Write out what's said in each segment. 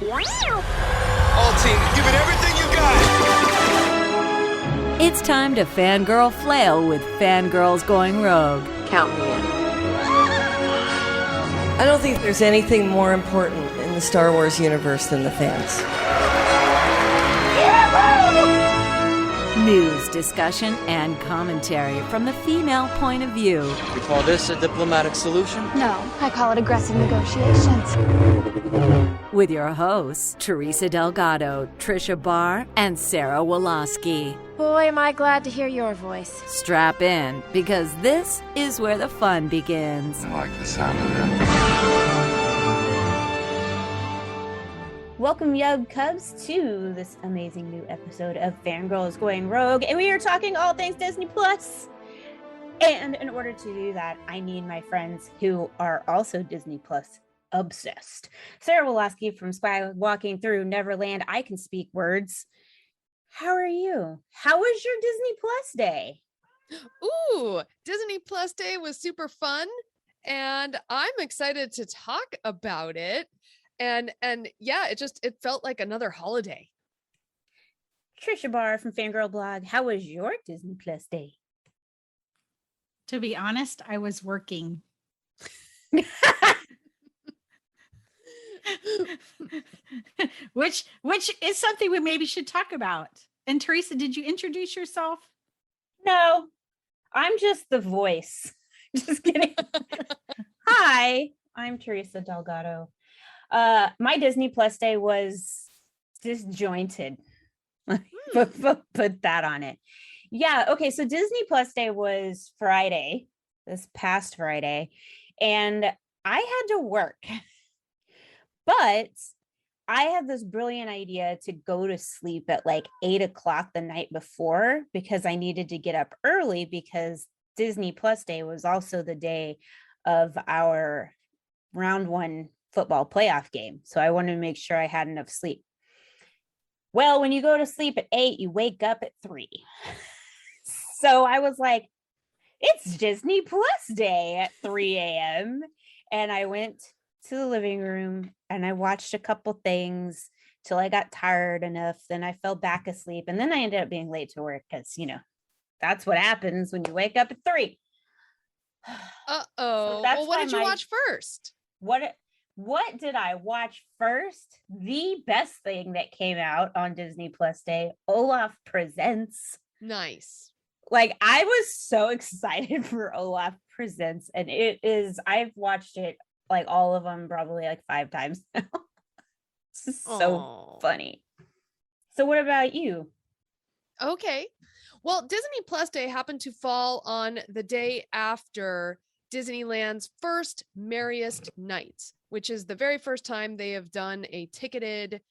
All team, give it everything you got! It's time to fangirl flail with Fangirls Going Rogue. Count me in. I don't think there's anything more important in the Star Wars universe than the fans. News, discussion, and commentary from the female point of view. You call this a diplomatic solution? No, I call it aggressive negotiations. With your hosts, Teresa Delgado, Tricia Barr, and Sarah Woloski. Boy, am I glad to hear your voice. Strap in, because this is where the fun begins. I like the sound of that. Welcome, young cubs, to this amazing new episode of Fangirls Going Rogue, and we are talking all things Disney Plus. And in order to do that, I need my friends who are also Disney Plus obsessed. Sarah Woloski from Spy Walking Through Neverland. I can speak words. How are you? How was your Disney Plus day? Ooh, Disney Plus Day was super fun, and I'm excited to talk about it. And yeah, it felt like another holiday. Tricia Barr from Fangirl Blog. How was your Disney Plus day? To be honest, I was working. which is something we maybe should talk about. And Teresa, did you introduce yourself? No, I'm just the voice. Just kidding. Hi, I'm Teresa Delgado. My Disney Plus day was disjointed. Put that on it. Yeah. Okay. So Disney Plus day was Friday, this past Friday, and I had to work, but I had this brilliant idea to go to sleep at like 8:00 the night before because I needed to get up early because Disney Plus day was also the day of our round 1 football playoff game. So I wanted to make sure I had enough sleep. Well, when you go to sleep at 8, you wake up at 3. So I was like, it's Disney Plus day at 3 a.m. And I went to the living room and I watched a couple things till I got tired enough. Then I fell back asleep. And then I ended up being late to work because, that's what happens when you wake up at 3. Uh-oh. So well, what did you watch first? What did I watch first? The best thing that came out on Disney Plus Day, Olaf Presents. Nice. Like, I was so excited for Olaf Presents, and I've watched it, like, all of them probably like 5 times now. It's just so funny. So what about you? Okay. Well, Disney Plus Day happened to fall on the day after Disneyland's first Merriest Nights, which is the very first time they have done a ticketed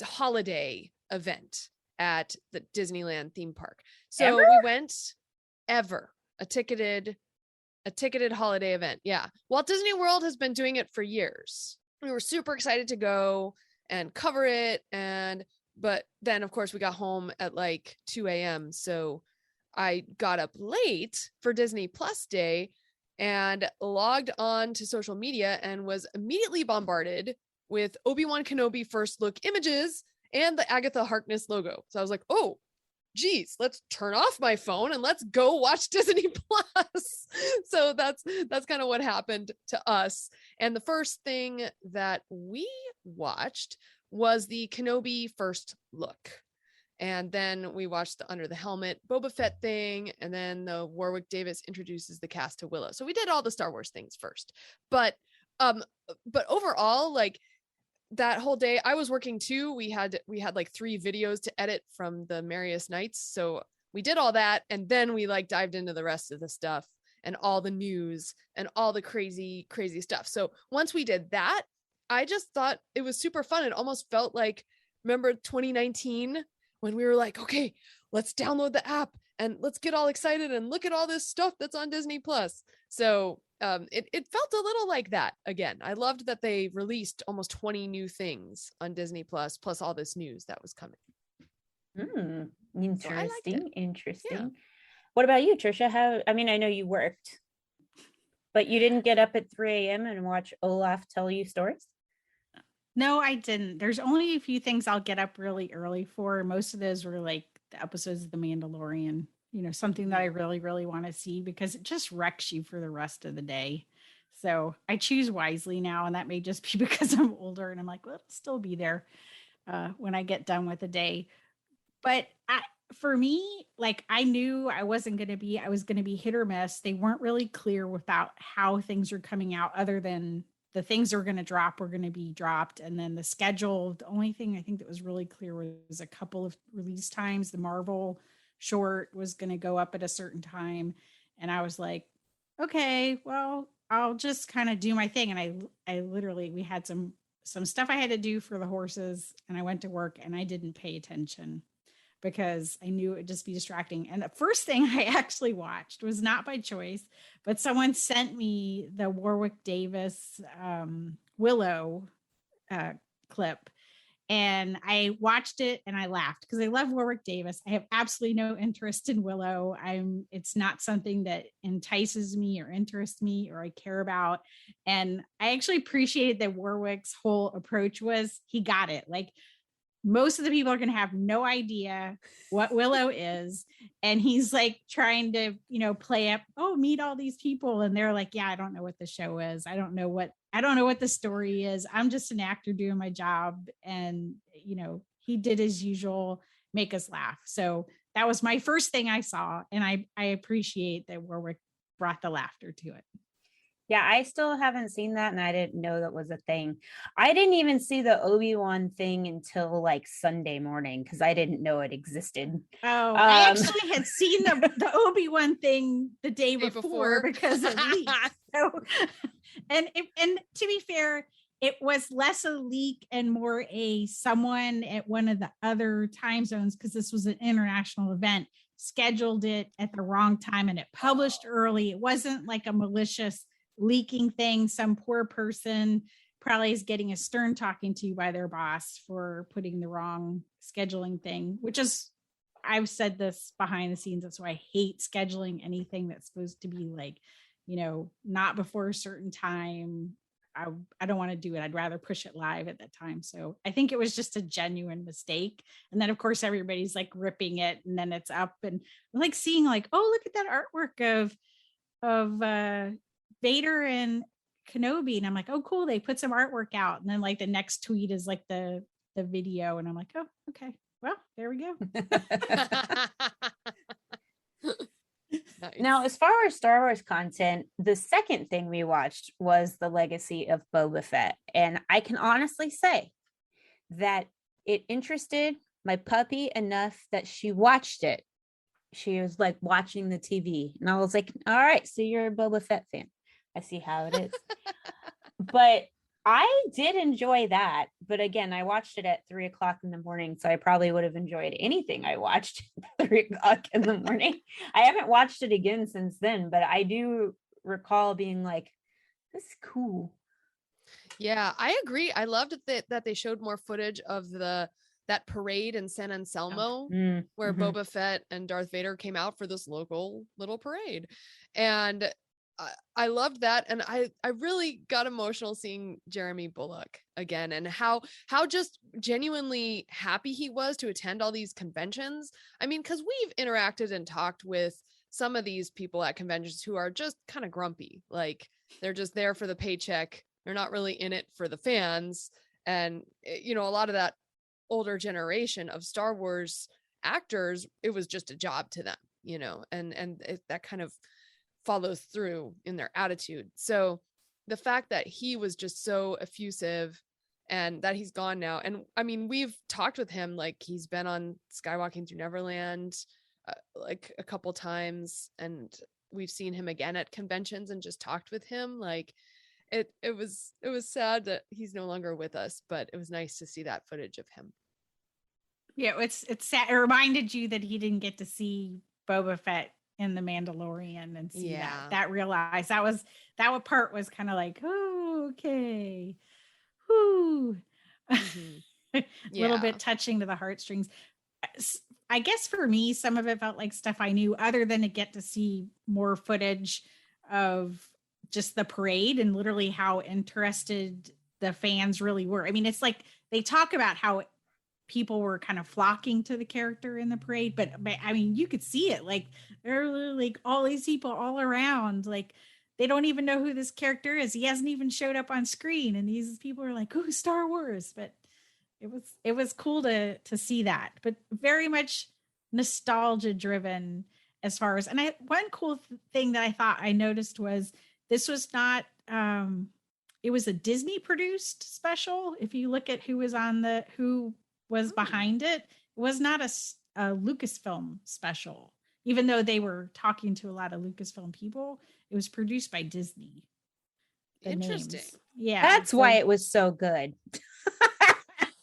holiday event at the Disneyland theme park. So we went a ticketed holiday event. Yeah. Walt Disney World has been doing it for years. We were super excited to go and cover it. But then of course we got home at like 2 a.m. So I got up late for Disney Plus Day and logged on to social media and was immediately bombarded with Obi-Wan Kenobi first look images and the Agatha Harkness logo. So I was like, oh, geez, let's turn off my phone and let's go watch Disney Plus. So that's kind of what happened to us. And the first thing that we watched was the Kenobi first look. And then we watched the Under the Helmet Boba Fett thing. And then the Warwick Davis introduces the cast to Willow. So we did all the Star Wars things first. But overall, like that whole day, I was working too. We had like 3 videos to edit from the Merriest Nights. So we did all that. And then we like dived into the rest of the stuff and all the news and all the crazy, crazy stuff. So once we did that, I just thought it was super fun. It almost felt like, remember 2019? When we were like, okay, let's download the app and let's get all excited and look at all this stuff that's on Disney Plus. So it felt a little like that again. I loved that they released almost 20 new things on Disney Plus all this news that was coming. Interesting. So interesting. Yeah. What about you, Tricia? I know you worked, but you didn't get up at 3 a.m. and watch Olaf tell you stories? No, I didn't. There's only a few things I'll get up really early for. Most of those were like the episodes of The Mandalorian, something that I really, really want to see because it just wrecks you for the rest of the day. So I choose wisely now, and that may just be because I'm older and I'm like, well, it'll still be there when I get done with the day. But for me, like I knew I was going to be hit or miss. They weren't really clear without how things are coming out, other than the things that were going to drop were going to be dropped. And then the schedule, the only thing I think that was really clear was a couple of release times. The Marvel short was going to go up at a certain time. And I was like, okay, well, I'll just kind of do my thing. And I literally, we had some stuff I had to do for the horses, and I went to work and I didn't pay attention because I knew it would just be distracting. And the first thing I actually watched was not by choice, but someone sent me the Warwick Davis Willow clip. And I watched it and I laughed because I love Warwick Davis. I have absolutely no interest in Willow. It's not something that entices me or interests me or I care about. And I actually appreciated that Warwick's whole approach was he got it. Like, most of the people are going to have no idea what Willow is. And he's like trying to, play up, meet all these people. And they're like, yeah, I don't know what the show is. I don't know what the story is. I'm just an actor doing my job. And, he did his usual, make us laugh. So that was my first thing I saw. And I appreciate that Warwick brought the laughter to it. Yeah, I still haven't seen that, and I didn't know that was a thing. I didn't even see the Obi-Wan thing until like Sunday morning because I didn't know it existed. Oh, I actually had seen the Obi-Wan thing the day before because it leaked. So, and to be fair, it was less a leak and more someone at one of the other time zones, because this was an international event, scheduled it at the wrong time and it published early. It wasn't like a malicious leaking thing. Some poor person probably is getting a stern talking to by their boss for putting the wrong scheduling thing, which is, I've said this behind the scenes. That's why I hate scheduling anything that's supposed to be like, not before a certain time. I don't want to do it. I'd rather push it live at that time. So I think it was just a genuine mistake. And then of course everybody's like ripping it, and then it's up, and like seeing like, oh, look at that artwork of Vader and Kenobi, and I'm like, oh cool, they put some artwork out. And then like the next tweet is like the video, and I'm like, oh okay, well there we go. Nice. Now, as far as Star Wars content, the second thing we watched was The Legacy of Boba Fett, and I can honestly say that it interested my puppy enough that she watched it. She was like watching the TV, and I was like, all right, so you're a Boba Fett fan. I see how it is. But I did enjoy that. But again, I watched it at 3:00 in the morning. So I probably would have enjoyed anything I watched at 3:00 in the morning. I haven't watched it again since then, but I do recall being like, this is cool. Yeah, I agree. I loved that they showed more footage of that parade in San Anselmo where Boba Fett and Darth Vader came out for this local little parade. And I loved that. And I really got emotional seeing Jeremy Bulloch again, and how just genuinely happy he was to attend all these conventions. I mean, because we've interacted and talked with some of these people at conventions who are just kind of grumpy. Like they're just there for the paycheck. They're not really in it for the fans. And, a lot of that older generation of Star Wars actors, it was just a job to them, that kind of follows through in their attitude. So the fact that he was just so effusive and that he's gone now. And I mean, we've talked with him, like he's been on Skywalking Through Neverland like a couple times, and we've seen him again at conventions and just talked with him. Like it was sad that he's no longer with us, but it was nice to see that footage of him. Yeah, it's sad. It reminded you that he didn't get to see Boba Fett in The Mandalorian and see that realized that part was kind of like, oh, okay. Whoo. A little bit touching to the heartstrings. I guess for me, some of it felt like stuff I knew, other than to get to see more footage of just the parade and literally how interested the fans really were. I mean, it's like they talk about how people were kind of flocking to the character in the parade, but I mean, you could see it. Like there are like all these people all around, like they don't even know who this character is. He hasn't even showed up on screen, and these people are like, "Oh, Star Wars!" But it was cool to see that, but very much nostalgia driven as far as. And one cool thing that I thought I noticed was this was not. It was a Disney produced special. If you look at who was behind it, it was not a Lucasfilm special. Even though they were talking to a lot of Lucasfilm people, it was produced by Disney. Interesting. Names. Yeah. That's why it was so good.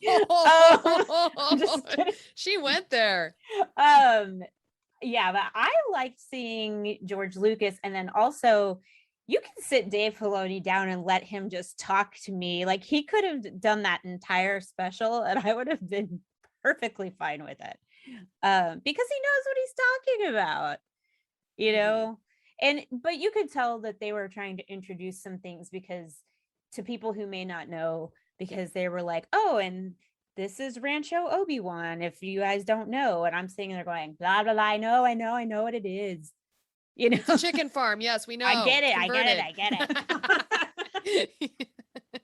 Just kidding. She went there. Yeah, but I liked seeing George Lucas, and then also you can sit Dave Filoni down and let him just talk to me. Like he could have done that entire special and I would have been perfectly fine with it. Because he knows what he's talking about, you know? But you could tell that they were trying to introduce some things because to people who may not know, because they were like, oh, and this is Rancho Obi-Wan, if you guys don't know. And I'm sitting there going, blah, blah, blah. I know what it is. You know, it's a chicken farm. Yes, we know. I get it.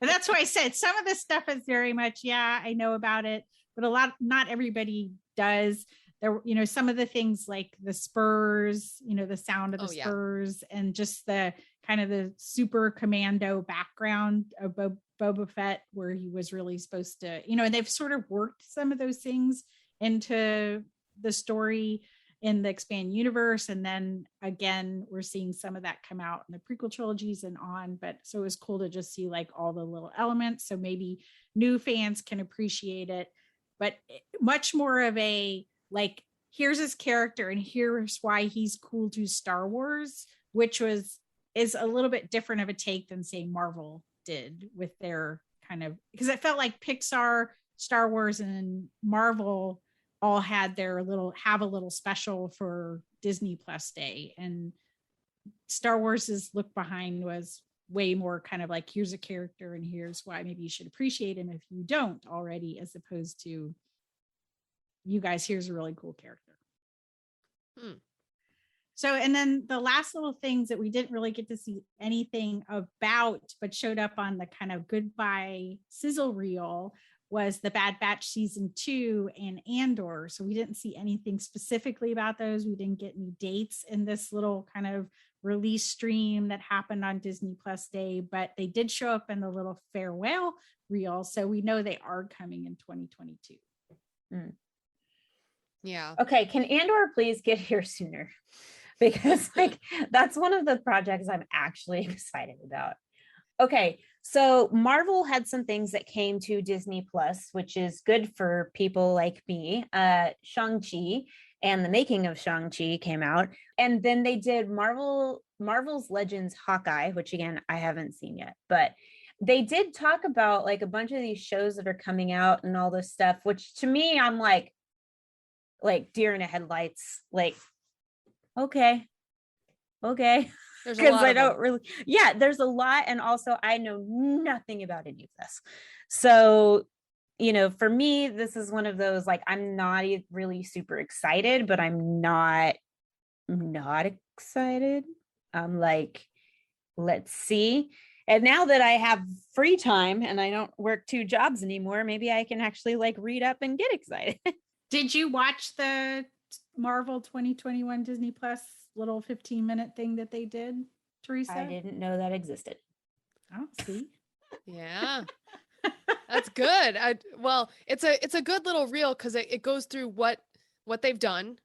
And that's why I said some of this stuff is very much, yeah, I know about it, but not everybody does. There, you know, some of the things like the spurs, you know, the sound of the spurs, and just the kind of the super commando background of Boba Fett, where he was really supposed to, you know, and they've sort of worked some of those things into the story in the expand universe. And then again, we're seeing some of that come out in the prequel trilogies and on, but so it was cool to just see like all the little elements. So maybe new fans can appreciate it, but much more of a, like, here's his character and here's why he's cool to Star Wars, which is a little bit different of a take than say Marvel did with their kind of, because it felt like Pixar, Star Wars, and Marvel all had have a little special for Disney Plus Day, and Star Wars's look behind was way more kind of like, here's a character and here's why maybe you should appreciate him if you don't already, as opposed to, you guys, here's a really cool character. So, and then the last little things that we didn't really get to see anything about, but showed up on the kind of goodbye sizzle reel, was the Bad Batch season 2 and Andor. So we didn't see anything specifically about those. We didn't get any dates in this little kind of release stream that happened on Disney Plus Day, but they did show up in the little farewell reel. So we know they are coming in 2022. Yeah. Okay. Can Andor please get here sooner? Because like, that's one of the projects I'm actually excited about. Okay, so Marvel had some things that came to Disney Plus, which is good for people like me. Shang-Chi and the making of Shang-Chi came out. And then they did Marvel's Legends Hawkeye, which again, I haven't seen yet, but they did talk about like a bunch of these shows that are coming out and all this stuff, which to me, I'm like deer in the headlights, like, okay. Because I don't really, there's a lot. And also I know nothing about any of this. So, you know, for me, this is one of those, like, I'm not really super excited, but I'm not excited. I'm like, let's see. And now that I have free time and I don't work 2 jobs anymore, maybe I can actually like read up and get excited. Did you watch the Marvel 2021 Disney Plus little 15-minute thing that they did, Teresa? I didn't know that existed. Oh, see? Yeah. That's good. It's a good little reel because it goes through what they've done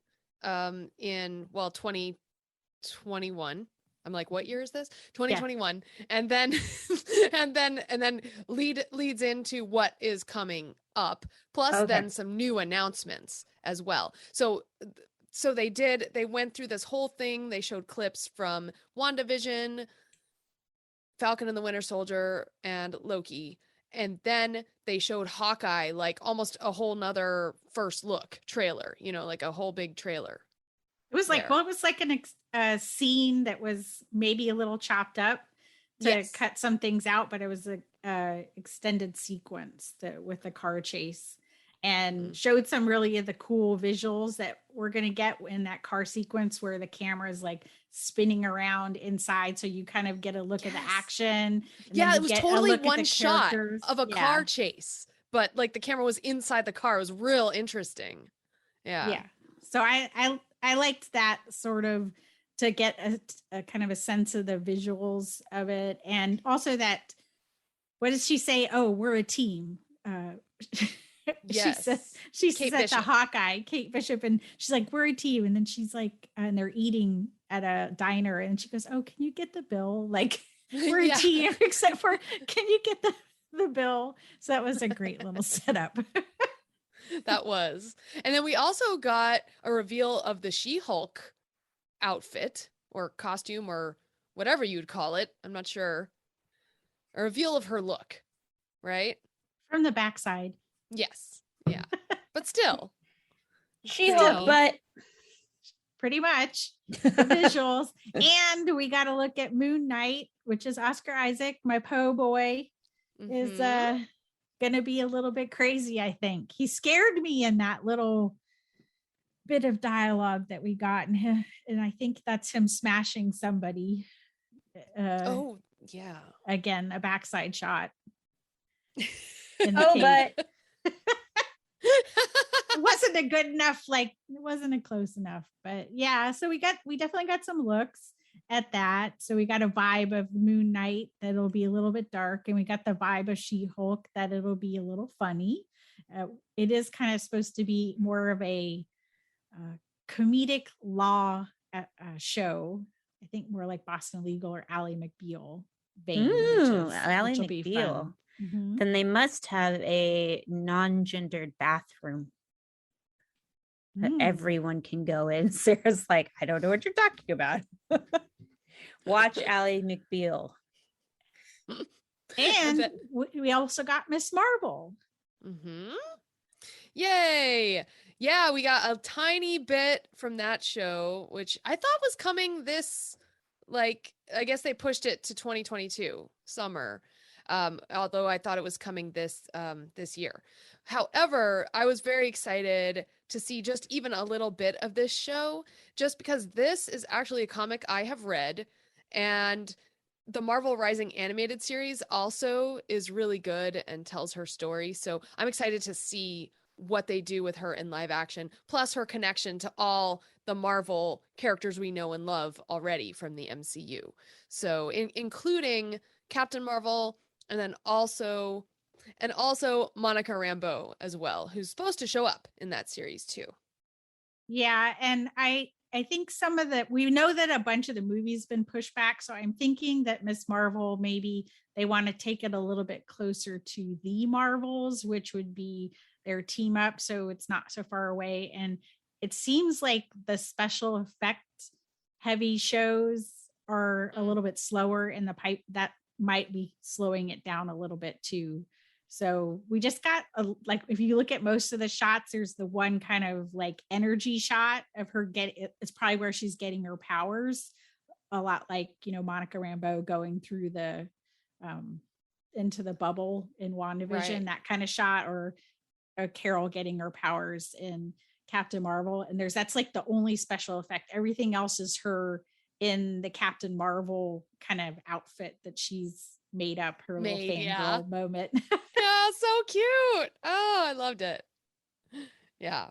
in 2021. I'm like, what year is this? 2021. Yeah. And then and then leads into what is coming up, plus then some new announcements as well. So they went through this whole thing. They showed clips from WandaVision, Falcon and the Winter Soldier, and Loki. And then they showed Hawkeye, like almost a whole nother first look trailer, you know, like a whole big trailer. It was like, well, it was like a scene that was maybe a little chopped up to cut some things out, but it was extended sequence with the car chase, and showed some really of the cool visuals that we're going to get in that car sequence where the camera is like spinning around inside. So you kind of get a look at the action. And Yeah, then it you was get a totally look at one the shot characters. of a car chase, but like the camera was inside the car. It was real interesting. Yeah. So I liked that sort of, to get a kind of a sense of the visuals of it. And also that, what does she say? Oh, we're a team. Yes. She Kate says Bishop. to Hawkeye, Kate Bishop, and she's like, we're a team. And then she's like, and they're eating at a diner, and she goes, oh, can you get the bill? Like, we're a team, except for, can you get the bill? So that was a great little setup. That was. And then we also got a reveal of the She-Hulk outfit or costume or whatever you'd call it. I'm not sure. A reveal of her look, right? From the backside. Yes. Yeah. But still. She-Hulk, but pretty much the visuals. And we got to look at Moon Knight, which is Oscar Isaac, my Poe boy, is going to be a little bit crazy, I think. He scared me in that little bit of dialogue that we got, and I think that's him smashing somebody. Oh, yeah. Again, a backside shot. But it wasn't a good enough, like it wasn't a close enough, but yeah. So we definitely got some looks at that. So we got a vibe of Moon Knight that'll be a little bit dark, and we got the vibe of She-Hulk that it'll be a little funny. It is kind of supposed to be more of a comedic law show. I think more like Boston Legal or Ally McBeal vein. Ally which will be McBeal. fun. Mm-hmm. Then they must have a non-gendered bathroom that everyone can go in. Sarah's like, I don't know what you're talking about. Watch Ally McBeal. And we also got Miss Marvel. Yay. Yeah, we got a tiny bit from that show, which I thought was coming this, like, I guess they pushed it to 2022 summer. Although I thought it was coming this year. However, I was very excited to see just even a little bit of this show, just because this is actually a comic I have read, and the Marvel Rising animated series also is really good and tells her story. So I'm excited to see what they do with her in live action, plus her connection to all the Marvel characters we know and love already from the MCU. So including Captain Marvel, and then also Monica Rambeau as well, who's supposed to show up in that series too. Yeah, and I think some of we know that a bunch of the movies been pushed back, so I'm thinking that Miss Marvel, maybe they want to take it a little bit closer to the Marvels, which would be their team up, so it's not so far away. And it seems like the special effect heavy shows are a little bit slower in the pipe. That might be slowing it down a little bit too. So we just got like, if you look at most of the shots, there's the one kind of like energy shot of her it's probably where she's getting her powers, a lot like, Monica Rambeau going through the into the bubble in WandaVision, right. That kind of shot, or Carol getting her powers in Captain Marvel. And that's like the only special effect. Everything else is her in the Captain Marvel kind of outfit that she's made up, her little fangirl moment. Yeah, so cute. Oh, I loved it. Yeah.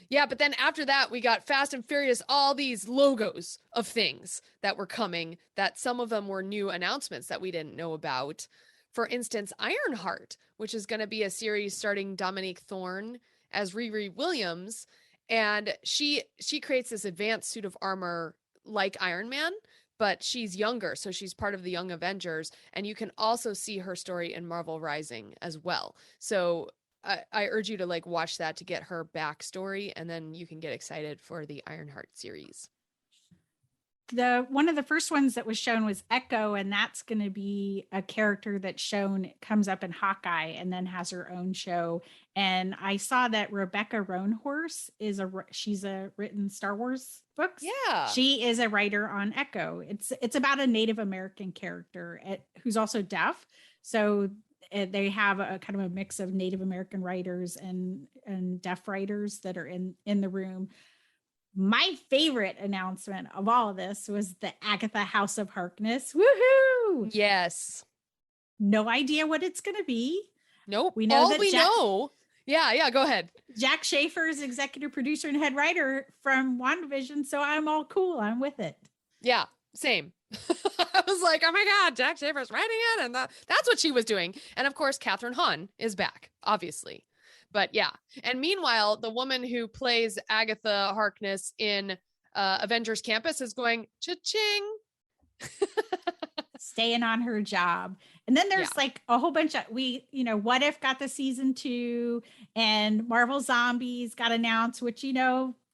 Yeah, but then after that, we got Fast and Furious, all these logos of things that were coming, that some of them were new announcements that we didn't know about. For instance, Ironheart, which is going to be a series starting Dominique Thorne as Riri Williams. And she creates this advanced suit of armor like Iron Man, but she's younger, so she's part of the Young Avengers, and you can also see her story in Marvel Rising as well. So I urge you to like watch that to get her backstory, and then you can get excited for the Ironheart series. One of the first ones that was shown was Echo, and that's going to be a character that's shown, comes up in Hawkeye and then has her own show. And I saw that Rebecca Roanhorse she's written Star Wars books. Yeah, she is a writer on Echo. It's about a Native American character who's also deaf. So they have a kind of a mix of Native American writers and deaf writers that are in the room. My favorite announcement of all of this was the Agatha House of Harkness. Woohoo! Yes. No idea what it's going to be. Nope. We know know. Yeah, go ahead. Jack Schaefer is executive producer and head writer from WandaVision, so I'm all cool. I'm with it. Yeah, same. I was like, oh my God, Jack Schaefer's writing it. And that's what she was doing. And of course, Catherine Hahn is back, obviously. But yeah. And meanwhile, the woman who plays Agatha Harkness in Avengers Campus is going, cha-ching. Staying on her job. And then there's like a whole bunch of What If got the season 2 and Marvel Zombies got announced, which,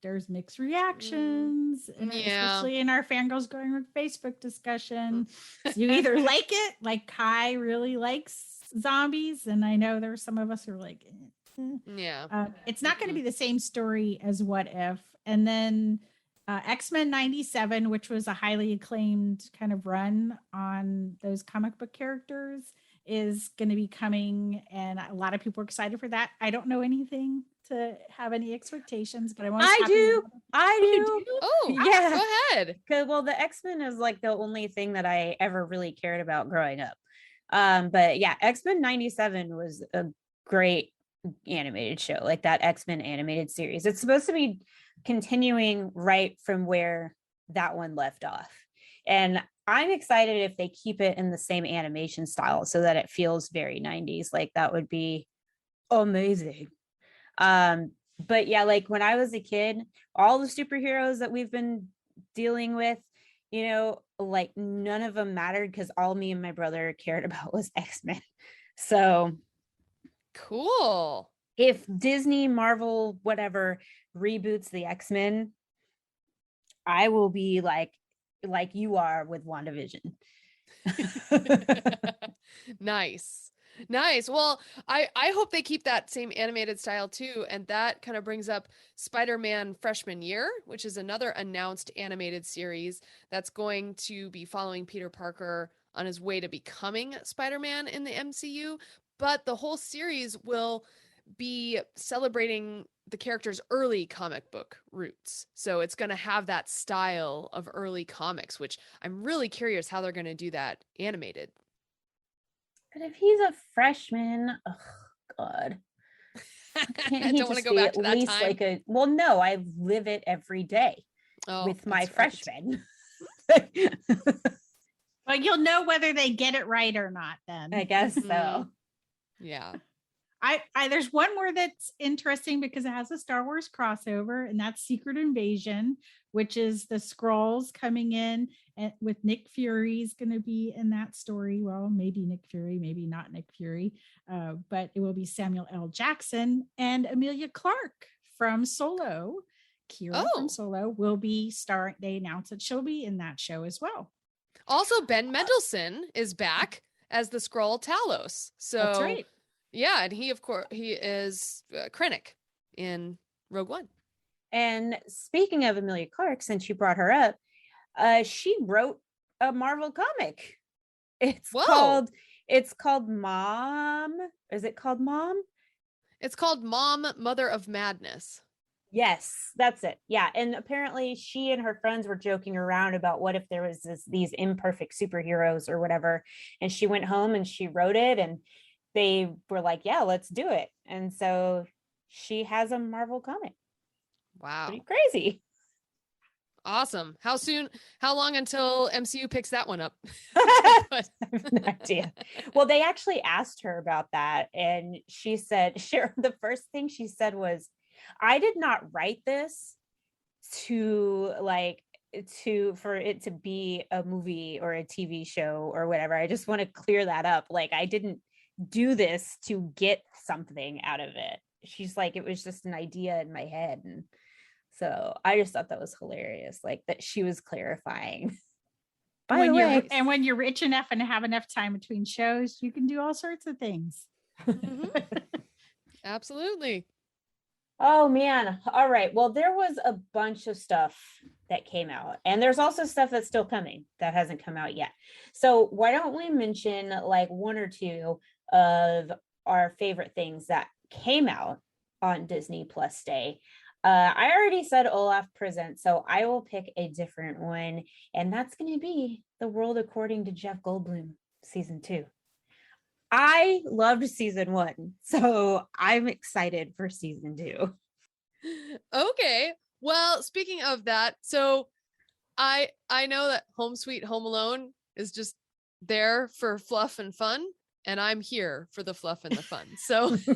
there's mixed reactions, and especially in our Fangirls Going with Facebook discussion. You either like it, like Kai really likes zombies, and I know there's some of us who are like, it's not going to be the same story as What If. And then X-Men 97, which was a highly acclaimed kind of run on those comic book characters, is going to be coming, and a lot of people are excited for that. I don't know anything to have any expectations, but I do. Oh, yeah. Go ahead. Well, the X-Men is like the only thing that I ever really cared about growing up. But yeah, X-Men 97 was a great animated show, like that X-Men animated series. It's supposed to be continuing right from where that one left off. And I'm excited if they keep it in the same animation style so that it feels very 90s. Like that would be amazing. But yeah, like when I was a kid, all the superheroes that we've been dealing with, like none of them mattered because all me and my brother cared about was X-Men. So cool. If Disney, Marvel, whatever reboots the X-Men, I will be like you are with WandaVision. Nice. Well, I hope they keep that same animated style too. And that kind of brings up Spider-Man Freshman Year, which is another announced animated series that's going to be following Peter Parker on his way to becoming Spider-Man in the MCU. But the whole series will be celebrating the character's early comic book roots. So it's going to have that style of early comics, which I'm really curious how they're going to do that animated. But if he's a freshman, oh God. I don't want to go back to that time. No, I live it every day with my freshmen. Well, you'll know whether they get it right or not then. I guess so. Yeah. I there's one more that's interesting because it has a Star Wars crossover, and that's Secret Invasion, which is the Skrulls coming in, and with Nick Fury's going to be in that story. Well, maybe Nick Fury, maybe not Nick Fury, but it will be Samuel L. Jackson and Emilia Clarke from Solo. Kira from Solo will be starring. They announced that she'll be in that show as well. Also, Ben Mendelsohn is back as the Skrull Talos. So that's right. Yeah, and he is Krennic in Rogue One. And speaking of Emilia Clarke, since you brought her up, she wrote a Marvel comic. It's called Mom. Is it called Mom? It's called Mom, Mother of Madness. Yes, that's it. Yeah, and apparently she and her friends were joking around about what if there was these imperfect superheroes or whatever, and she went home and she wrote it, and they were like, yeah, let's do it. And so she has a Marvel comic. Wow. Pretty crazy. Awesome. How long until MCU picks that one up? I have no idea. Well, they actually asked her about that, and she said, the first thing she said was, I did not write this for it to be a movie or a TV show or whatever. I just want to clear that up. Like, I didn't do this to get something out of it. She's like, it was just an idea in my head. And so I just thought that was hilarious, like that she was clarifying. When you're rich enough and have enough time between shows, you can do all sorts of things. Mm-hmm. Absolutely. Oh man. All right. Well, there was a bunch of stuff that came out, and there's also stuff that's still coming that hasn't come out yet. So why don't we mention like one or two of our favorite things that came out on Disney Plus Day. I already said Olaf Presents, so I will pick a different one, and that's going to be The World According to Jeff Goldblum, season 2. I loved season 1, so I'm excited for season 2. Okay. Well, speaking of that, so I know that Home Sweet Home Alone is just there for fluff and fun, and I'm here for the fluff and the fun. So plus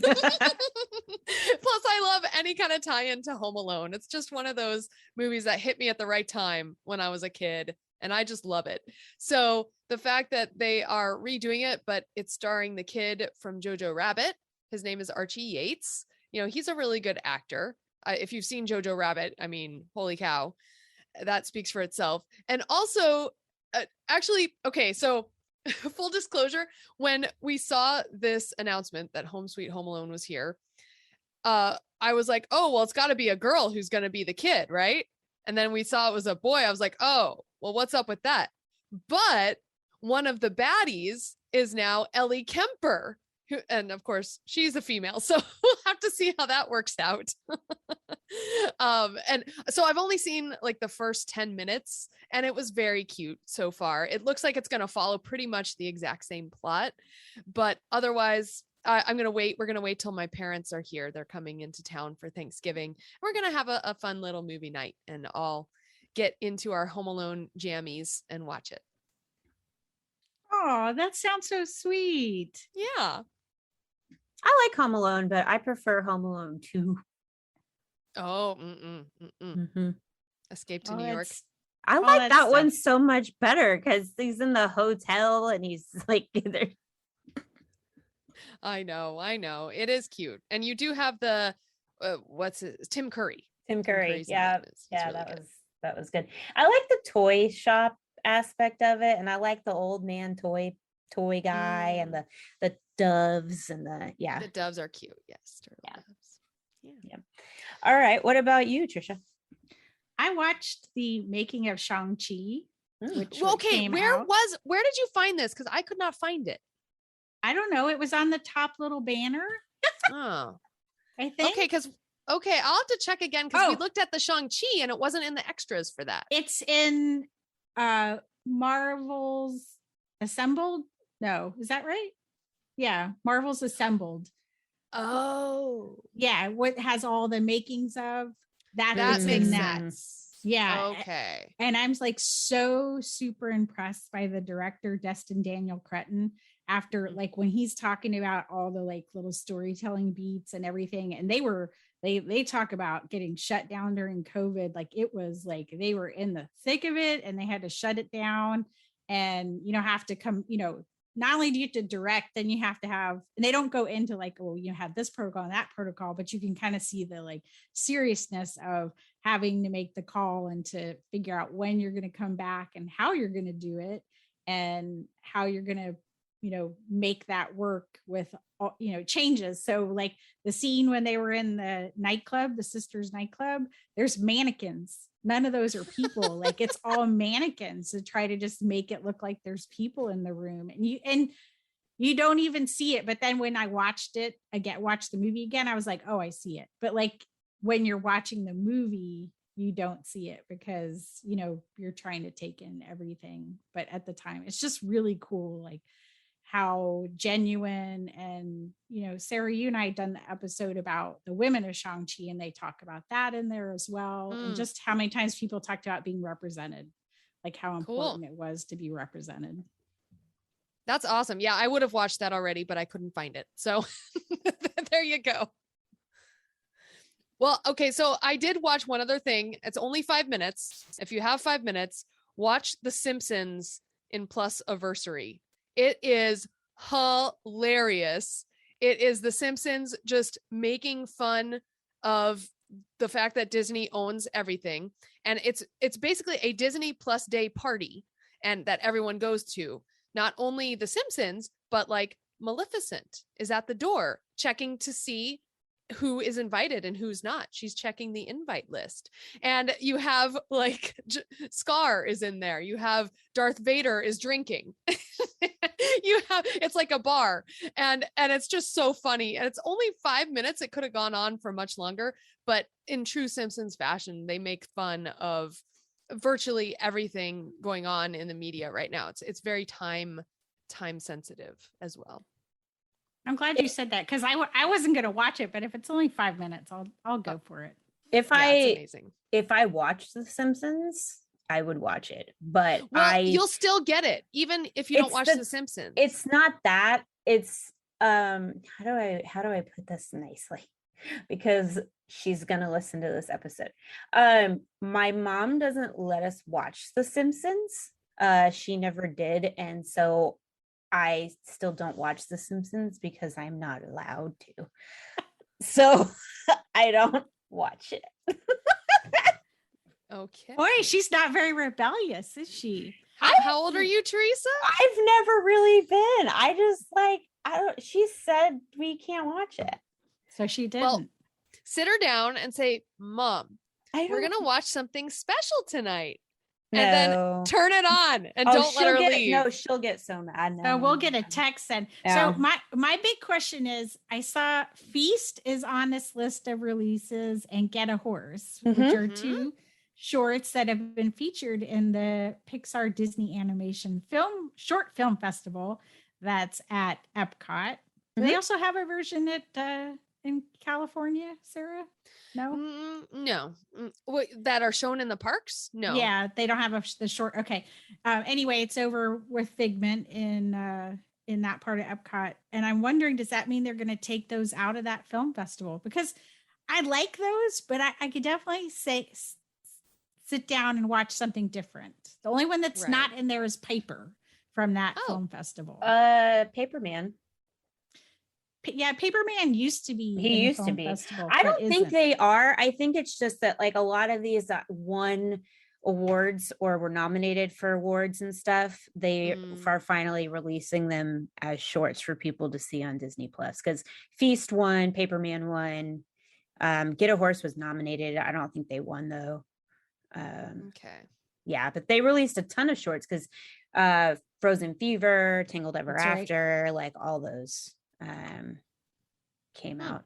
I love any kind of tie-in to Home Alone. It's just one of those movies that hit me at the right time when I was a kid, and I just love it. So the fact that they are redoing it, but it's starring the kid from Jojo Rabbit. His name is Archie Yates. You know, he's a really good actor. If you've seen Jojo Rabbit, I mean, holy cow, that speaks for itself. And also, actually, okay, so full disclosure, when we saw this announcement that Home Sweet Home Alone was here, I was like, oh, well, it's got to be a girl who's going to be the kid, right? And then we saw it was a boy. I was like, oh, well, what's up with that? But one of the baddies is now Ellie Kemper, and of course she's a female, so we'll have to see how that works out. And so I've only seen like the first 10 minutes, and it was very cute so far. It looks like it's going to follow pretty much the exact same plot, but otherwise I'm going to wait. We're going to wait till my parents are here. They're coming into town for Thanksgiving. We're going to have a fun little movie night and all get into our Home Alone jammies and watch it. Oh, that sounds so sweet. Yeah. I like Home Alone, but I prefer Home Alone 2. Oh, Escape to New York. I like that one so much better because he's in the hotel and he's like there. I know. It is cute. And you do have the Tim Curry. Tim Curry. Yeah. Really that was good. I like the toy shop aspect of it, and I like the old man toy guy and the doves and the doves are cute. Yes. Doves. Yeah. All right. What about you, Tricia? I watched the making of Shang-Chi. Okay, where did you find this? Because I could not find it. I don't know. It was on the top little banner. Oh, I think. Okay, I'll have to check again because we looked at the Shang-Chi and it wasn't in the extras for that. It's in Marvel's Assembled. No, is that right? Yeah, Marvel's Assembled. Oh, yeah. What has all the makings of that makes that. Sense. Yeah. Okay. And I'm like so super impressed by the director, Destin Daniel Cretton, after like when he's talking about all the like little storytelling beats and everything. And they talk about getting shut down during COVID. Like it was like they were in the thick of it and they had to shut it down and, have to come, not only do you have to direct, then you have to have, and they don't go into like, oh, you have this protocol and that protocol, but you can kind of see the like seriousness of having to make the call and to figure out when you're going to come back and how you're going to do it and how you're going to, make that work with, changes. So like the scene when they were in the nightclub, the sisters nightclub, there's mannequins. None of those are people. Like it's all mannequins to try to just make it look like there's people in the room. And you don't even see it. But then when I watched the movie again, I was like, oh, I see it. But like when you're watching the movie, you don't see it because, you're trying to take in everything. But at the time, it's just really cool. Like how genuine and, Sarah, you and I had done the episode about the women of Shang-Chi and they talk about that in there as well. And just how many times people talked about being represented, like how important it was to be represented. That's awesome. Yeah, I would have watched that already, but I couldn't find it. So there you go. Well, okay. So I did watch one other thing. It's only 5 minutes. If you have 5 minutes, watch The Simpsons in Plus Anniversary. It is hilarious. It is The Simpsons just making fun of the fact that Disney owns everything. And it's basically a Disney Plus Day party and that everyone goes to. Not only The Simpsons, but like Maleficent is at the door checking to see who is invited and who's not. She's checking the invite list. And you have like Scar is in there. You have Darth Vader is drinking. You have, it's like a bar, and it's just so funny. And it's only 5 minutes. It could have gone on for much longer, but in true Simpsons fashion, they make fun of virtually everything going on in the media right now. It's very time sensitive as well. I'm glad you said that, because I wasn't going to watch it, but if it's only 5 minutes, I'll go for it. It's amazing. If I watched The Simpsons, I would watch it, but you'll still get it even if you don't watch The Simpsons. It's not that. It's how do I put this nicely? Because she's gonna listen to this episode. My mom doesn't let us watch The Simpsons. She never did, and so I still don't watch The Simpsons because I'm not allowed to. So I don't watch it. Okay. Boy, she's not very rebellious, is she? How old are you, Teresa? I've never really been. I just she said we can't watch it. So she didn't. Well, sit her down and say, Mom, we're going to watch something special tonight. No. And then turn it on and don't let her leave. No, she'll get so mad. No, we'll get a text then. Yeah. So my big question is, I saw Feast is on this list of releases and Get a Horse, which are two shorts that have been featured in the Pixar Disney Animation Short Film Festival that's at Epcot. Do they also have a version in California, Sarah? No? No. That are shown in the parks? No. Yeah, they don't have the short. Okay. Anyway, it's over with Figment in that part of Epcot. And I'm wondering, does that mean they're going to take those out of that film festival? Because I like those, but I could definitely sit down and watch something different. The only one that's not in there is Piper from that film festival. Paperman. Yeah, Paperman used to be. He used to be. Festival, I don't think they are. I think it's just that like a lot of these that won awards or were nominated for awards and stuff, they are finally releasing them as shorts for people to see on Disney Plus. Because Feast won, Paperman won, Get a Horse was nominated. I don't think they won though. Okay. Yeah, but they released a ton of shorts because Frozen Fever, Tangled Ever After, like all those came out.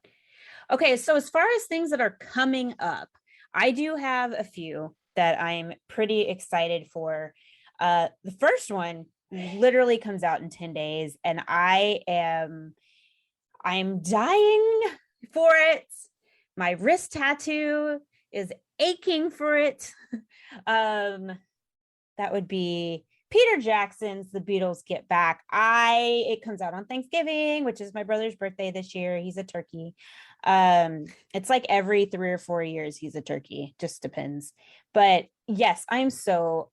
Okay, so as far as things that are coming up, I do have a few that I'm pretty excited for. The first one literally comes out in 10 days, and I'm dying for it. My wrist tattoo is aching for it. That would be Peter Jackson's The Beatles Get Back. It comes out on Thanksgiving, which is my brother's birthday this year. He's a turkey. It's like every 3 or 4 years he's a turkey, just depends. But yes, I am so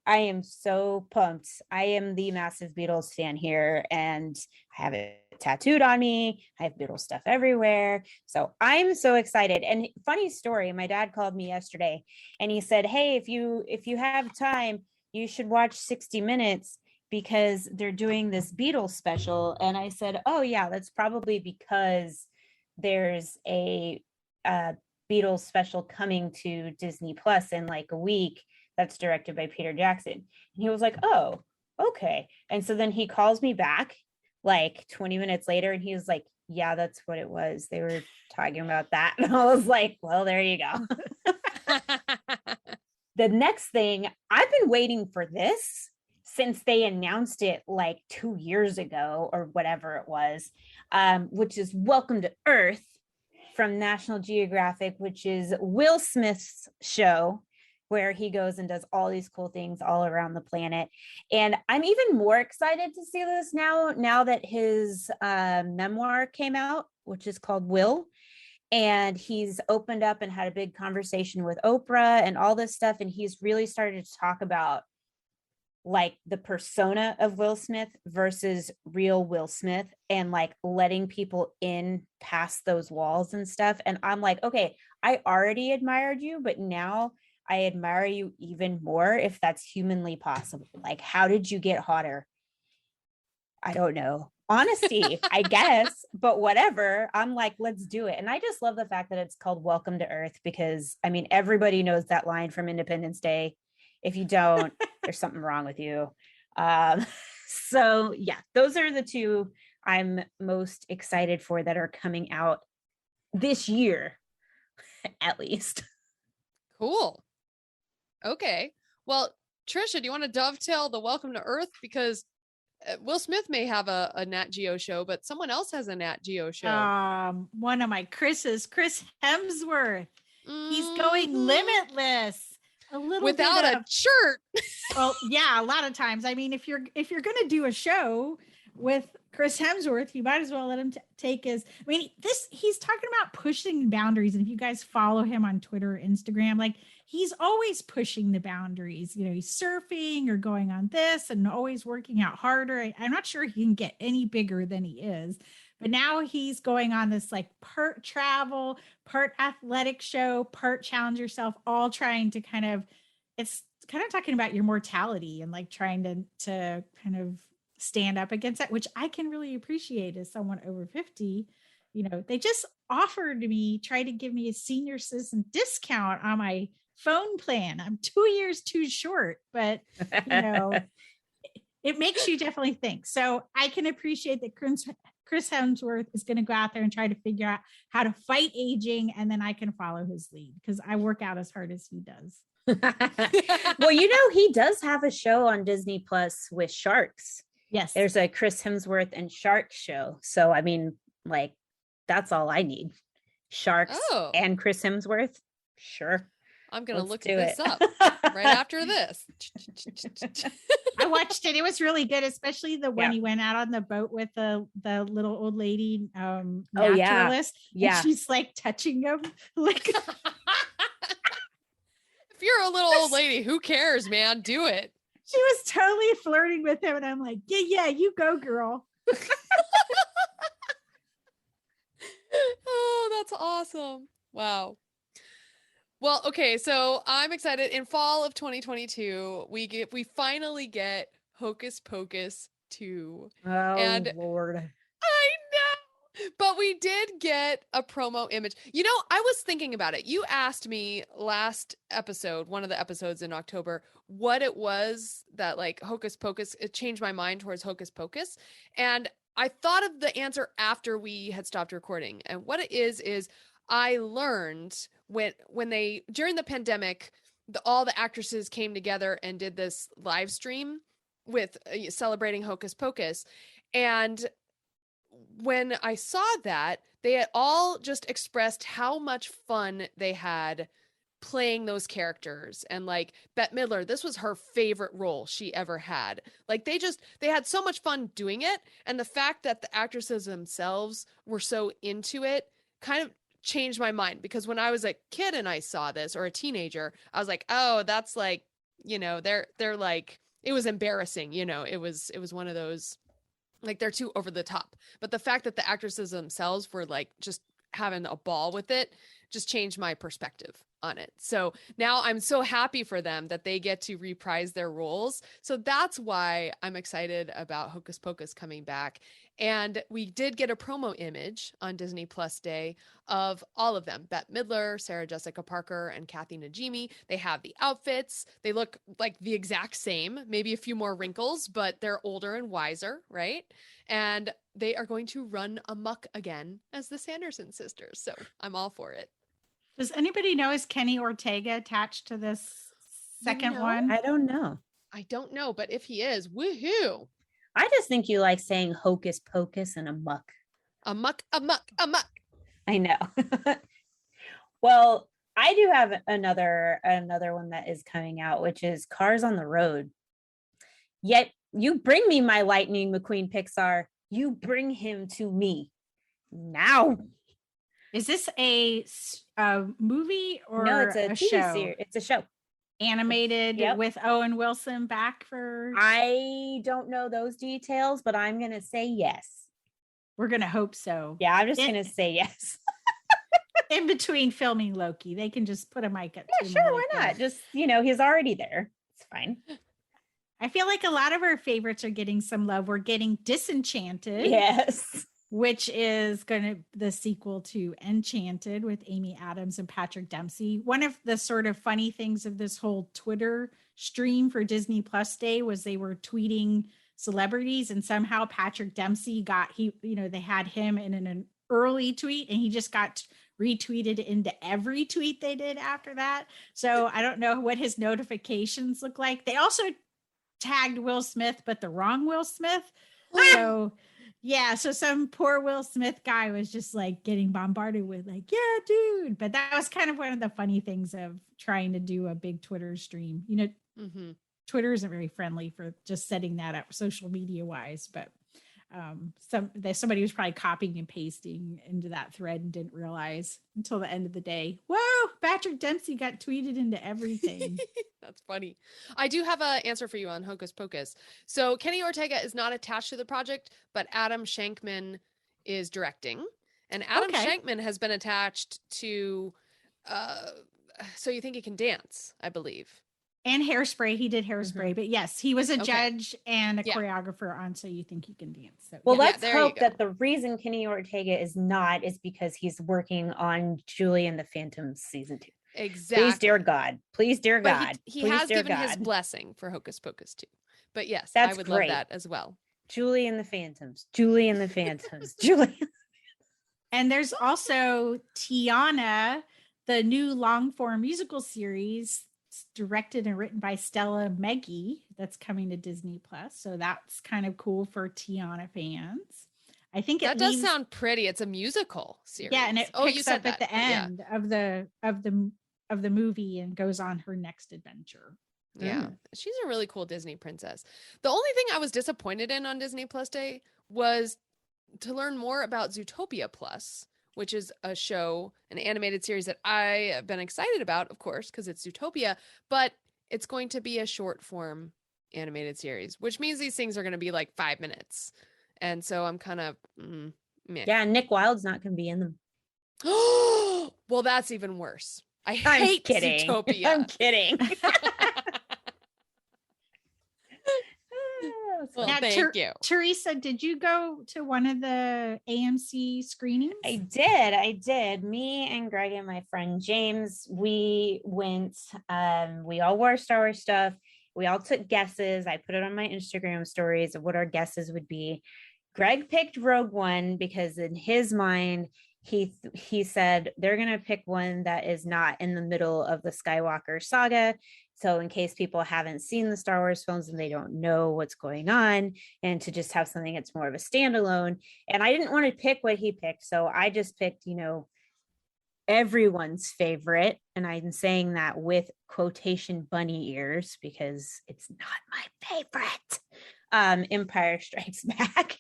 pumped. I am the massive Beatles fan here, and I have it tattooed on me. I have Beatles stuff everywhere. So I'm so excited. And funny story, my dad called me yesterday and he said, hey, if you have time, you should watch 60 Minutes because they're doing this Beatles special. And I said, oh yeah, that's probably because there's a Beatles special coming to Disney Plus in like a week that's directed by Peter Jackson. And he was like, oh, okay. And so then he calls me back like 20 minutes later and he was like, yeah, that's what it was. They were talking about that. And I was like, well, there you go. The next thing, I've been waiting for this since they announced it like 2 years ago or whatever it was, which is Welcome to Earth from National Geographic, which is Will Smith's show where he goes and does all these cool things all around the planet. And I'm even more excited to see this now that his memoir came out, which is called Will. And he's opened up and had a big conversation with Oprah and all this stuff. And he's really started to talk about like the persona of Will Smith versus real Will Smith and like letting people in past those walls and stuff. And I'm like, okay, I already admired you, but now I admire you even more if that's humanly possible. Like, how did you get hotter? I don't know. honesty, I guess, but whatever. I'm like, let's do it. And I just love the fact that it's called Welcome to Earth because I mean, everybody knows that line from Independence Day. If you don't, there's something wrong with you. So yeah, those are the two I'm most excited for that are coming out this year, at least. Cool. Okay. Well, Tricia, do you want to dovetail the Welcome to Earth? Because Will Smith may have a Nat Geo show, but someone else has a Nat Geo show. One of my Chris's, Chris Hemsworth. He's going limitless. A little without bit a shirt. Well, yeah, a lot of times. I mean, if you're gonna do a show with Chris Hemsworth, you might as well let him take his. I mean, he's talking about pushing boundaries, and if you guys follow him on Twitter or Instagram, like he's always pushing the boundaries. You know, he's surfing or going on this, and always working out harder. I'm not sure he can get any bigger than he is. But now he's going on this like part travel, part athletic show, part challenge yourself, all trying to it's kind of talking about your mortality and like trying to kind of stand up against that, which I can really appreciate as someone over 50. You know, they just offered me, try to give me a senior citizen discount on my phone plan. I'm 2 years too short, but you know, it makes you definitely think. So I can appreciate that Chris Hemsworth is going to go out there and try to figure out how to fight aging, and then I can follow his lead because I work out as hard as he does. Well, you know, he does have a show on Disney Plus with sharks. Yes. There's a Chris Hemsworth and sharks show. So, I mean, like, that's all I need. Sharks and Chris Hemsworth. Sure. I'm going to look this up right after this. I watched it. It was really good, especially the when he went out on the boat with the little old lady naturalist. Yeah. And she's like touching him. Like if you're a little old lady, who cares, man? Do it. She was totally flirting with him. And I'm like, yeah, you go, girl. Oh, that's awesome. Wow. Well, okay, so I'm excited. In fall of 2022, we finally get Hocus Pocus 2. Oh, and Lord. I know. But we did get a promo image. You know, I was thinking about it. You asked me last episode, one of the episodes in October, what it was that like Hocus Pocus, it changed my mind towards Hocus Pocus. And I thought of the answer after we had stopped recording. And what it is I learned when they, during the pandemic, all the actresses came together and did this live stream with celebrating Hocus Pocus. And when I saw that, they had all just expressed how much fun they had playing those characters. And like Bette Midler, this was her favorite role she ever had. Like they had so much fun doing it. And the fact that the actresses themselves were so into it kind of changed my mind, because when I was a kid and I saw this, or a teenager, I was like, oh, that's like, you know, they're like, it was embarrassing, you know, it was one of those, like, they're too over the top. But the fact that the actresses themselves were like just having a ball with it just changed my perspective on it. So now I'm so happy for them that they get to reprise their roles. So that's why I'm excited about Hocus Pocus coming back. And we did get a promo image on Disney Plus Day of all of them: Bette Midler, Sarah Jessica Parker, and Kathy Najimy. They have the outfits. They look like the exact same, maybe a few more wrinkles, but they're older and wiser, right? And they are going to run amok again as the Sanderson sisters. So I'm all for it. Does anybody know, is Kenny Ortega attached to this second one? I don't know. I don't know, but if he is, woohoo. I just think you like saying Hocus Pocus and amok. Amok. I know. Well, I do have another one that is coming out, which is Cars on the Road. Yet you bring me my Lightning McQueen Pixar. You bring him to me now. Is this a movie or no? It's a TV show? series. It's a show. Animated with Owen Wilson back for. I don't know those details, but I'm gonna say yes. We're gonna hope so. Yeah, I'm just gonna say yes. In between filming Loki, they can just put a mic up. Yeah, sure, why not? Just, you know, he's already there. It's fine. I feel like a lot of our favorites are getting some love. We're getting Disenchanted. Yes. Which is the sequel to Enchanted with Amy Adams and Patrick Dempsey. One of the sort of funny things of this whole Twitter stream for Disney Plus Day was they were tweeting celebrities, and somehow Patrick Dempsey they had him in an early tweet, and he just got retweeted into every tweet they did after that. So I don't know what his notifications look like. They also tagged Will Smith, but the wrong Will Smith. So yeah, so some poor Will Smith guy was just like getting bombarded with like, yeah, dude. But that was kind of one of the funny things of trying to do a big Twitter stream. You know, Twitter isn't very friendly for just setting that up social media wise, but somebody was probably copying and pasting into that thread and didn't realize until the end of the day. Whoa, Patrick Dempsey got tweeted into everything. That's funny. I do have an answer for you on Hocus Pocus. So Kenny Ortega is not attached to the project, but Adam Shankman is directing. And Adam Shankman has been attached to So You Think You Can Dance, I believe. And Hairspray. He did Hairspray, but yes, he was a judge and a choreographer on So You Think You Can Dance. So, well, let's hope that the reason Kenny Ortega is not is because he's working on Julie and the Phantoms season 2. Exactly. Please, dear God. Please, dear God. He Please, has dear given God. his blessing for Hocus Pocus too. But yes, That's I would great. love that as well. Julie and the Phantoms. Julie and the Phantoms. Julie. And there's also Tiana, the new long form musical series directed and written by Stella Meggy that's coming to Disney Plus. So that's kind of cool for Tiana fans. I think that does sound pretty. It's a musical series. Yeah, and it picks up at the end of the movie and goes on her next adventure. Yeah, she's a really cool Disney princess. The only thing I was disappointed in on Disney Plus Day was to learn more about Zootopia Plus, which is a show, an animated series that I have been excited about, of course, because it's Zootopia, but it's going to be a short form animated series, which means these things are going to be like 5 minutes. And so I'm kind of meh. Yeah, Nick Wilde's not going to be in them. Well, that's even worse. I hate Zootopia. I'm kidding. Well, now, thank you. Teresa, did you go to one of the AMC screenings? I did. Me and Greg and my friend James, we went, we all wore Star Wars stuff. We all took guesses. I put it on my Instagram stories of what our guesses would be. Greg picked Rogue One because in his mind, he said they're going to pick one that is not in the middle of the Skywalker saga. So in case people haven't seen the Star Wars films and they don't know what's going on, and to just have something that's more of a standalone. And I didn't want to pick what he picked. So I just picked, everyone's favorite. And I'm saying that with quotation bunny ears because it's not my favorite. Empire Strikes Back.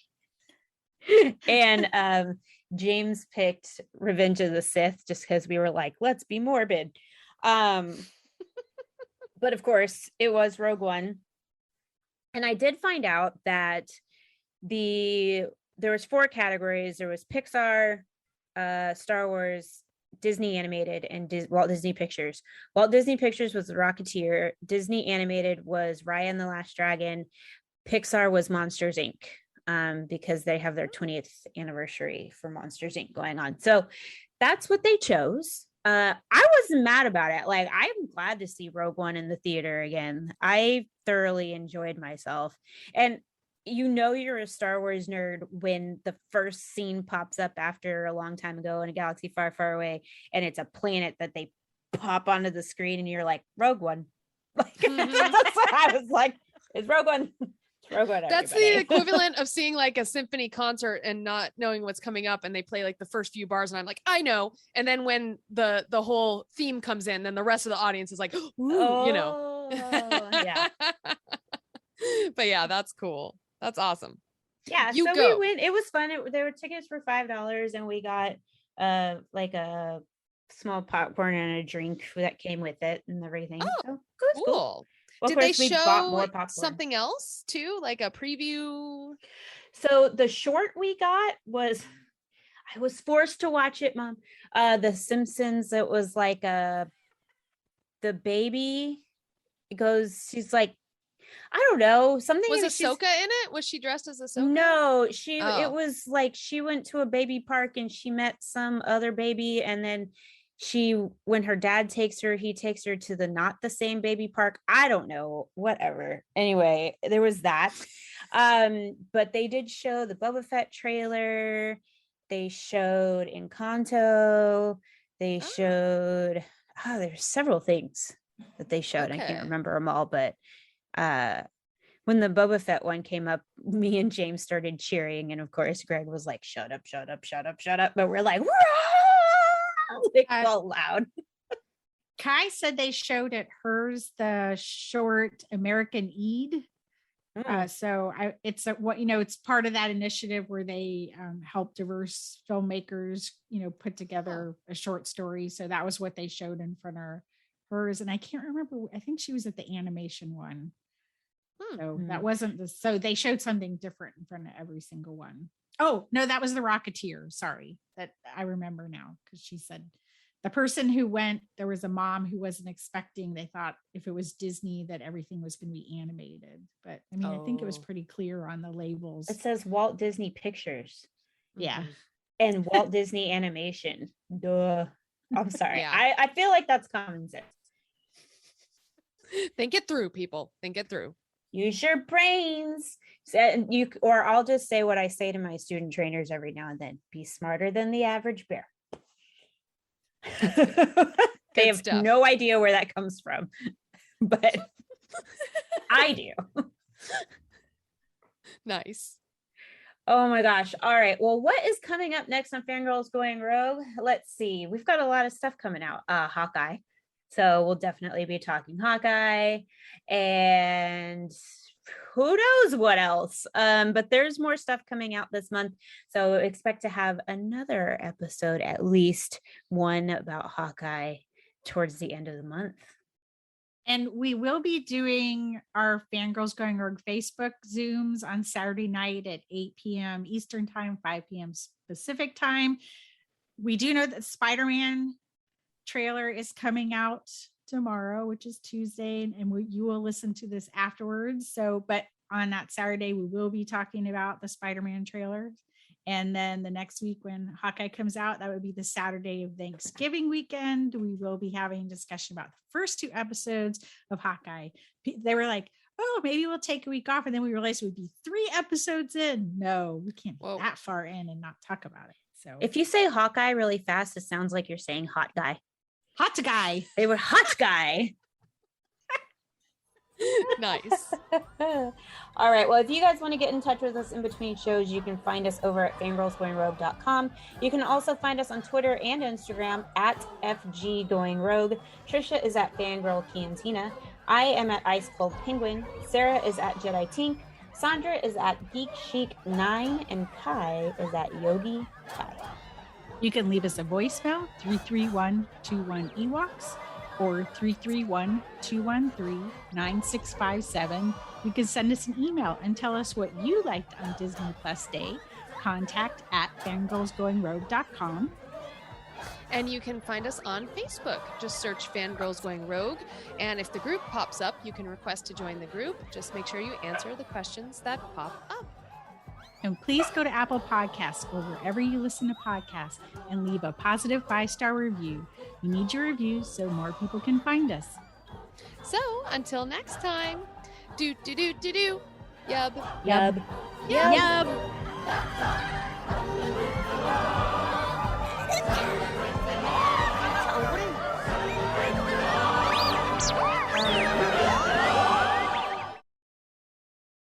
And James picked Revenge of the Sith just because we were like, let's be morbid. But of course, it was Rogue One. And I did find out that there was 4 categories. There was Pixar, Star Wars, Disney Animated, and Walt Disney Pictures. Walt Disney Pictures was The Rocketeer. Disney Animated was Raya and the Last Dragon. Pixar was Monsters, Inc. Because they have their 20th anniversary for Monsters, Inc. going on. So that's what they chose. I wasn't mad about it. Like, I'm glad to see Rogue One in the theater again. I thoroughly enjoyed myself. And you're a Star Wars nerd when the first scene pops up after a long time ago in a galaxy far, far away, and it's a planet that they pop onto the screen, and you're like, Rogue One. Like, that's what I was like. It's Rogue One. That's the equivalent of seeing like a symphony concert and not knowing what's coming up, and they play like the first few bars and I'm like, I know, and then when the whole theme comes in, then the rest of the audience is like, ooh, yeah. But yeah, that's cool. That's awesome. Yeah, we went. It was fun. There were tickets for $5, and we got like a small popcorn and a drink that came with it and everything. Oh, so it was cool. Well, did they show more popcorn. Something else too, like a preview? So the short we got was, I was forced to watch it, Mom. The Simpsons. It was like the baby goes. She's like, I don't know, something Was in it, she's- Ahsoka in it? Was she dressed as Ahsoka? No, it Oh. was like she went to a baby park and she met some other baby, and then when her dad takes her, he takes her to the not the same baby park. I don't know, whatever. Anyway, there was that. But they did show the Boba Fett trailer. They showed Encanto. They showed there's several things that they showed. I Okay. can't remember them all, but when the Boba Fett one came up, me and James started cheering, and of course Greg was like, "Shut up, shut up, shut up, shut up!" But we're like, like all loud. Kai said they showed at hers the short American Eid. So it's it's part of that initiative where they help diverse filmmakers, put together a short story. So that was what they showed in front of hers. And I can't remember. I think she was at the animation one. So that wasn't so they showed something different in front of every single one. Oh, no, that was the Rocketeer. Sorry, that I remember now, because she said the person who went, there was a mom who wasn't expecting, they thought if it was Disney that everything was going to be animated. But I mean, I think it was pretty clear on the labels. It says Walt Disney Pictures. Yeah. And Walt Disney Animation. Duh. I'm sorry. Yeah. I feel like that's common sense. Think it through, people. Think it through. Use your brains. Or I'll just say what I say to my student trainers every now and then: be smarter than the average bear. They have stuff. no idea where that comes from, but I do. Nice. Oh my gosh. All right. Well, what is coming up next on Fangirls Going Rogue? Let's see. We've got a lot of stuff coming out. Hawkeye. So we'll definitely be talking Hawkeye, and who knows what else. But there's more stuff coming out this month. So expect to have another episode, at least one about Hawkeye towards the end of the month. And we will be doing our Fangirls Going Rogue Facebook Zooms on Saturday night at 8 p.m. Eastern Time, 5 p.m. Pacific Time. We do know that Spider-Man trailer is coming out tomorrow, which is Tuesday, and you will listen to this afterwards. So, but on that Saturday, we will be talking about the Spider-Man trailer. And then the next week when Hawkeye comes out, that would be the Saturday of Thanksgiving weekend. We will be having a discussion about the first 2 episodes of Hawkeye. They were like, oh, maybe we'll take a week off. And then we realized it would be 3 episodes in. No, we can't be that far in and not talk about it. So if you say Hawkeye really fast, it sounds like you're saying hot guy. Hot guy. They were hot guy. Nice. All right. Well, if you guys want to get in touch with us in between shows, you can find us over at fangirlsgoingrogue.com. You can also find us on Twitter and Instagram at FGGoingRogue. Tricia is at Fangirl Cantina. I am at Ice Cold Penguin. Sarah is at Jedi Tink. Sandra is at Geek Chic 9, and Kai is at Yogi Kai. You can leave us a voicemail, 331-21-EWOKS or 331-213-9657. You can send us an email and tell us what you liked on Disney Plus Day. Contact at fangirlsgoingrogue.com. And you can find us on Facebook. Just search Fangirls Going Rogue. And if the group pops up, you can request to join the group. Just make sure you answer the questions that pop up. And please go to Apple Podcasts or wherever you listen to podcasts and leave a positive 5-star review. We need your reviews so more people can find us. So until next time, do. Yub. Yub. Yub.